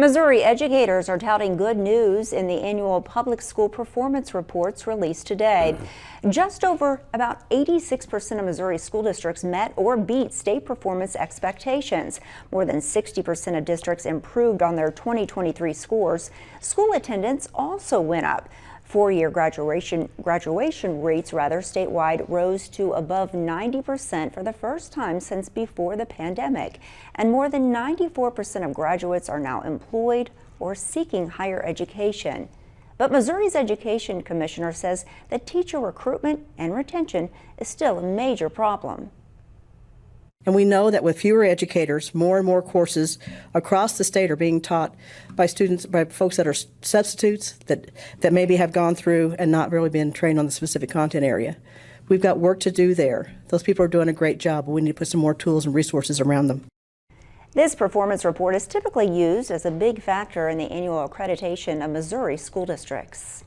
Missouri educators are touting good news in the annual public school performance reports released today. Just over about 86% of Missouri school districts met or beat state performance expectations. More than 60% of districts improved on their 2023 scores. School attendance also went up. Four-year graduation rates statewide rose to above 90% for the first time since before the pandemic. And more than 94% of graduates are now employed or seeking higher education. But Missouri's Education Commissioner says that teacher recruitment and retention is still a major problem. And we know that with fewer educators, more and more courses across the state are being taught by students, by folks that are substitutes that maybe have gone through and not really been trained on the specific content area. We've got work to do there. Those people are doing a great job, but we need to put some more tools and resources around them. This performance report is typically used as a big factor in the annual accreditation of Missouri school districts.